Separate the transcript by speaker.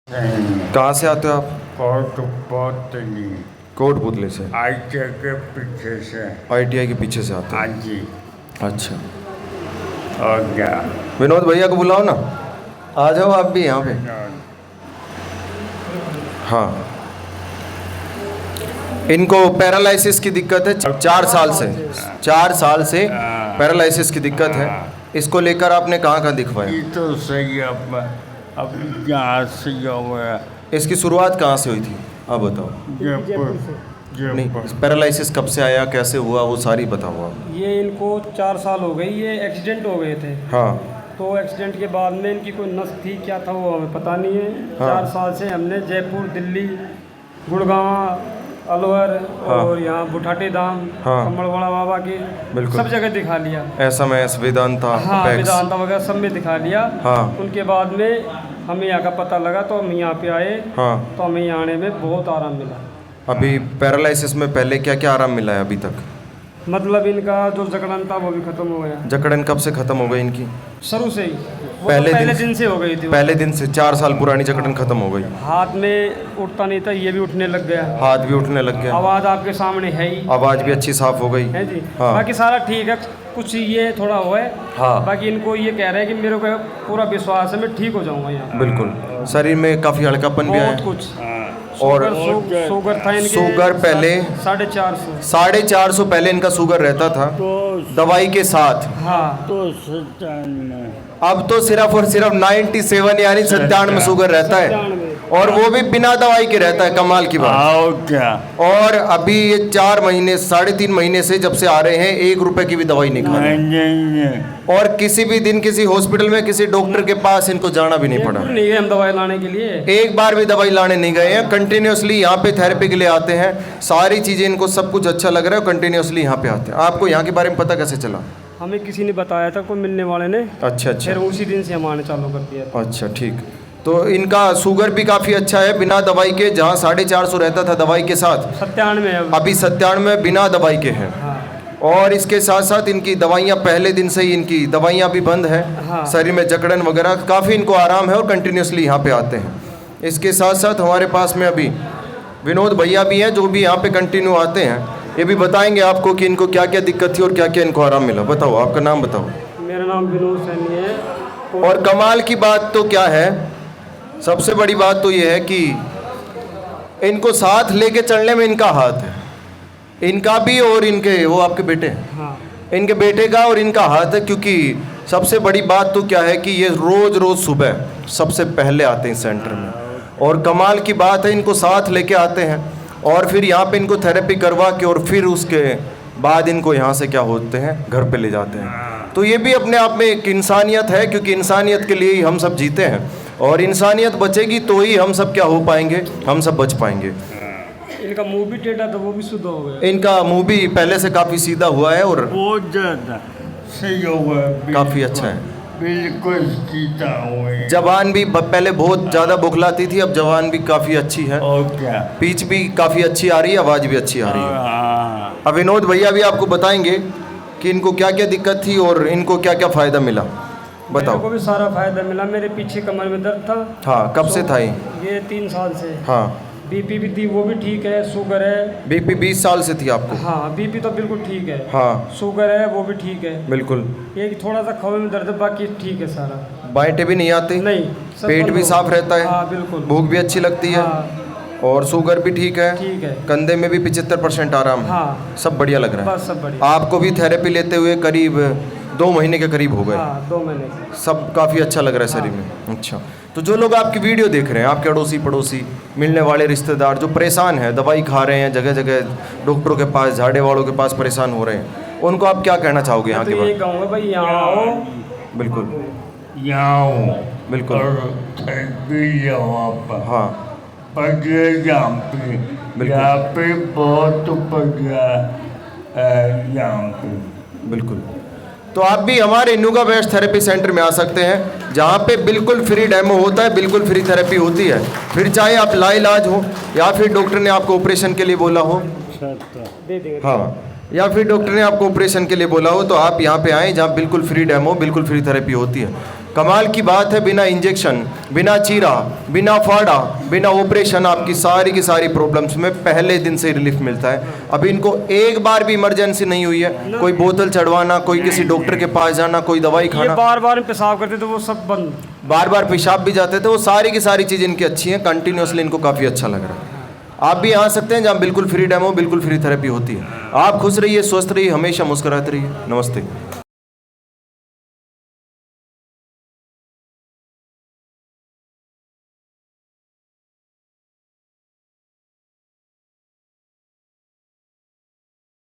Speaker 1: कहाँ से आते हो आप?
Speaker 2: कोटपुतली
Speaker 1: कोटपुतली से।
Speaker 2: आईटीआई के पीछे से।
Speaker 1: आईटीआई के पीछे से आते
Speaker 2: हाँ
Speaker 1: हो?
Speaker 2: जी।
Speaker 1: अच्छा,
Speaker 2: और क्या?
Speaker 1: विनोद भैया को बुलाओ ना, आ जाओ आप भी यहाँ पे। हाँ, इनको पैरालिसिस की दिक्कत है 4 साल से। 4 साल से पैरालिसिस की दिक्कत है। इसको लेकर आपने कहाँ कहाँ दिखवाया?
Speaker 2: ये तो सही है। अब यहाँ से हुआ है।
Speaker 1: इसकी शुरुआत कहाँ से हुई थी आप बताओ?
Speaker 2: जयपुर।
Speaker 1: नहीं, पैरालिसिस कब से आया, कैसे हुआ, वो सारी बताओ आप।
Speaker 3: ये इनको 4 साल हो गई, ये एक्सीडेंट हो गए थे।
Speaker 1: हाँ
Speaker 3: तो एक्सीडेंट के बाद में इनकी कोई नस थी, क्या था वो हमें पता नहीं है।
Speaker 1: हाँ।
Speaker 3: 4 साल से हमने जयपुर, दिल्ली, गुड़गांव, अलवर
Speaker 1: हाँ।
Speaker 3: और यहाँ बुठाटी धाम,
Speaker 1: हाँ।
Speaker 3: कमलवाड़ा बाबा के
Speaker 1: बिल्कुल।
Speaker 3: सब जगह दिखा लिया।
Speaker 1: SMS, वेदांता,
Speaker 3: हाँ,
Speaker 1: अपेक्स।
Speaker 3: वेदांता वगैरह सब में दिखा लिया।
Speaker 1: हाँ।
Speaker 3: उनके बाद में हमें यहाँ का पता लगा तो हम यहाँ पे आए।
Speaker 1: हाँ।
Speaker 3: तो हमें यहाँ आने में बहुत आराम मिला।
Speaker 1: अभी पैरालिसिस में पहले क्या क्या आराम मिला है अभी तक?
Speaker 3: मतलब इनका जो जकड़न था वो भी खत्म हो गया,
Speaker 1: जकड़न कब से खत्म हो गई इनकी?
Speaker 3: शुरू से ही। वो
Speaker 1: पहले
Speaker 3: तो पहले
Speaker 1: दिन
Speaker 3: दिन से हो गई थी वो।
Speaker 1: पहले दिन से 4 साल पुरानी जकड़न खत्म हो गई।
Speaker 3: हाथ में उठता नहीं था, ये भी उठने लग गया।
Speaker 1: हाथ भी उठने लग गया,
Speaker 3: आवाज़ आपके सामने है ही,
Speaker 1: आवाज़ भी अच्छी साफ हो गई।
Speaker 3: है जी।
Speaker 1: हाँ।
Speaker 3: बाकी सारा ठीक है, कुछ ये थोड़ा हुआ है।
Speaker 1: हाँ।
Speaker 3: बाकी इनको ये कह रहे हैं कि मेरे को पूरा विश्वास है मैं ठीक हो जाऊंगा यहाँ।
Speaker 1: बिल्कुल, शरीर में काफ़ी हल्कापन भी
Speaker 3: बहुत
Speaker 1: आया।
Speaker 3: कुछ।
Speaker 1: और
Speaker 3: शुगर था इनके।
Speaker 1: शुगर पहले
Speaker 3: 450।
Speaker 1: 450 पहले इनका शुगर रहता था दवाई के साथ।
Speaker 3: हाँ।
Speaker 2: तो 97।
Speaker 1: अब तो सिर्फ और सिर्फ 97 यानी 97 शुगर रहता है,
Speaker 3: 97।
Speaker 1: और वो भी बिना दवाई के रहता है। कमाल की बात।
Speaker 2: आओ क्या?
Speaker 1: और अभी ये 4 महीने 3.5 महीने से जब से आ रहे हैं 1 रुपए की भी दवाई नहीं खा रहे,
Speaker 2: नहीं।
Speaker 1: और किसी भी दिन किसी हॉस्पिटल में किसी डॉक्टर के पास इनको जाना भी नहीं पड़ा।
Speaker 3: जयपुर नहीं गए हम दवाई लाने के लिए।
Speaker 1: एक बार भी दवाई लाने नहीं गए हैं, कंटिन्यूसली यहाँ पे थेरेपी के लिए आते हैं। सारी चीज़ें इनको सब कुछ अच्छा लग रहा है, कंटिन्यूसली यहाँ पे आते हैं। आपको यहाँ के बारे में पता कैसे चला?
Speaker 3: हमें किसी ने बताया था, कोई मिलने वाले ने।
Speaker 1: अच्छा
Speaker 3: फिर
Speaker 1: अच्छा
Speaker 3: उसी दिन से हम आने चालू कर दिया था।
Speaker 1: अच्छा, ठीक। तो इनका शुगर भी काफ़ी अच्छा है बिना दवाई के। जहाँ 450 रहता था दवाई के साथ,
Speaker 3: 97 है अब।
Speaker 1: अभी 97 बिना दवाई के हैं।
Speaker 3: हाँ।
Speaker 1: और इसके साथ साथ इनकी दवाइयाँ पहले दिन से ही इनकी दवाइयाँ भी बंद है।
Speaker 3: हाँ।
Speaker 1: शरीर में जकड़न वगैरह काफ़ी इनको आराम है, और कंटिन्यूसली यहाँ पे आते हैं। इसके साथ साथ हमारे पास में अभी विनोद भैया भी हैं जो भी यहाँ पे कंटिन्यू आते हैं। ये भी बताएंगे आपको कि इनको क्या क्या दिक्कत थी और क्या क्या इनको आराम मिला। बताओ, आपका नाम बताओ।
Speaker 3: मेरा नाम विनोद सैनी है।
Speaker 1: और कमाल की बात तो क्या है, सबसे बड़ी बात तो ये है कि इनको साथ लेके चलने में इनका हाथ है, इनका भी और इनके वो आपके बेटे हैं,
Speaker 3: हाँ।
Speaker 1: इनके बेटे का और इनका हाथ है। क्योंकि सबसे बड़ी बात तो क्या है कि ये रोज़ रोज़ सुबह सबसे पहले आते हैं सेंटर में, और कमाल की बात है इनको साथ लेके आते हैं, और फिर यहाँ पे इनको थेरेपी करवा के और फिर उसके बाद इनको यहाँ से क्या होते हैं, घर पे ले जाते हैं। तो ये भी अपने आप में एक इंसानियत है, क्योंकि इंसानियत के लिए ही हम सब जीते हैं, और इंसानियत बचेगी तो ही हम सब क्या हो पाएंगे, हम सब बच पाएंगे।
Speaker 3: इनका मुंह भी टेढ़ा था, वो भी शुद्ध हो गया।
Speaker 1: इनका मुंह भी पहले से काफ़ी सीधा हुआ है, और
Speaker 2: बहुत ज्यादा सही होगा।
Speaker 1: काफ़ी अच्छा है।
Speaker 2: बिल्कुल सीधा हुए।
Speaker 1: जबान भी पहले बहुत ज़्यादा बुखलाती थी, अब जबान भी काफ़ी अच्छी है,
Speaker 2: और क्या?
Speaker 1: पीच भी काफ़ी अच्छी आ रही है, आवाज़ भी अच्छी आ रही है।
Speaker 2: हाँ।
Speaker 1: अब विनोद भैया भी आपको बताएंगे कि इनको क्या क्या दिक्कत थी और इनको क्या क्या फ़ायदा मिला।
Speaker 3: मेरे को
Speaker 1: बताओ।
Speaker 3: भी सारा फायदा मिला। मेरे पीछे कमर में दर्द था।
Speaker 1: हाँ, कब से था ये?
Speaker 3: ये 3 साल से।
Speaker 1: हाँ,
Speaker 3: बीपी भी थी, वो भी ठीक है। शुगर है।
Speaker 1: BP 20 साल से थी आपको?
Speaker 3: हाँ, बीपी तो बिल्कुल ठीक है।
Speaker 1: हाँ,
Speaker 3: शुगर है, वो भी ठीक है।
Speaker 1: बिल्कुल।
Speaker 3: ये कि थोड़ा सा खवे में दर्द है, बाकी ठीक है सारा।
Speaker 1: बाइटें भी नहीं आती?
Speaker 3: नहीं, सब
Speaker 1: पेट
Speaker 3: बंद
Speaker 1: भी
Speaker 3: हो
Speaker 1: साफ
Speaker 3: गया।
Speaker 1: रहता है?
Speaker 3: हाँ, बिल्कुल।
Speaker 1: भूख भी अच्छी लगती है?
Speaker 3: हाँ,
Speaker 1: और शुगर भी ठीक है?
Speaker 3: ठीक है।
Speaker 1: कंधे में भी 75% आराम है?
Speaker 3: हाँ।
Speaker 1: सब बढ़िया लग रहा है?
Speaker 3: बस सब बढ़िया।
Speaker 1: आपको भी थेरेपी लेते हुए करीब 2 महीने के करीब हो गए?
Speaker 3: हाँ, 2 महीने से।
Speaker 1: सब काफ़ी अच्छा लग रहा है शरीर में। अच्छा, तो जो लोग आपकी वीडियो देख रहे हैं, आपके अड़ोसी पड़ोसी, मिलने वाले रिश्तेदार जो परेशान हैं, दवाई खा रहे हैं, जगह जगह डॉक्टरों के पास, झाड़े वालों के पास परेशान हो रहे हैं, उनको आप क्या कहना चाहोगे यहाँ
Speaker 3: तो
Speaker 1: के
Speaker 3: ये
Speaker 1: बाद?
Speaker 3: कहूँगा भाई यहाँ आओ।
Speaker 1: बिल्कुल
Speaker 2: यहाँ
Speaker 1: बिल्कुल।
Speaker 2: और थेरेपी यहाँ पर
Speaker 1: हाँ
Speaker 2: बढ़िया। यहाँ पे
Speaker 1: बिल्कुल।
Speaker 2: यहाँ पे बहुत बढ़िया है यहाँ पे।
Speaker 1: बिल्कुल। तो आप भी हमारे नुगा बेस्ट थेरेपी सेंटर में आ सकते हैं, जहाँ पे बिल्कुल फ्री डेमो होता है, बिल्कुल फ्री थेरेपी होती है। फिर चाहे आप लाइलाज हो या फिर डॉक्टर ने आपको ऑपरेशन के लिए बोला हो,
Speaker 3: दे देंगे।
Speaker 1: हाँ, या फिर डॉक्टर ने आपको ऑपरेशन के लिए बोला हो तो आप यहाँ पे आएँ जहाँ बिल्कुल फ्री डेमो, बिल्कुल फ्री थेरेपी होती है। कमाल की बात है, बिना इंजेक्शन, बिना चीरा, बिना फाड़ा, बिना ऑपरेशन आपकी सारी की सारी प्रॉब्लम्स में पहले दिन से रिलीफ मिलता है। अभी इनको एक बार भी इमरजेंसी नहीं हुई है, कोई बोतल चढ़वाना, कोई किसी डॉक्टर के पास जाना, कोई दवाई
Speaker 3: ये
Speaker 1: खाना,
Speaker 3: बार बार पेशाब करते तो वो सब बंद।
Speaker 1: बार बार पेशाब भी जाते थे, वो सारी की सारी चीज़ इनकी अच्छी हैं। कंटिन्यूसली इनको काफ़ी अच्छा लग रहा है। आप भी आ सकते हैं जहाँ बिल्कुल फ्री डेमो, बिल्कुल फ्री थेरेपी होती है। आप खुश रहिए, स्वस्थ रहिए, हमेशा मुस्कुराते रहिए। नमस्ते।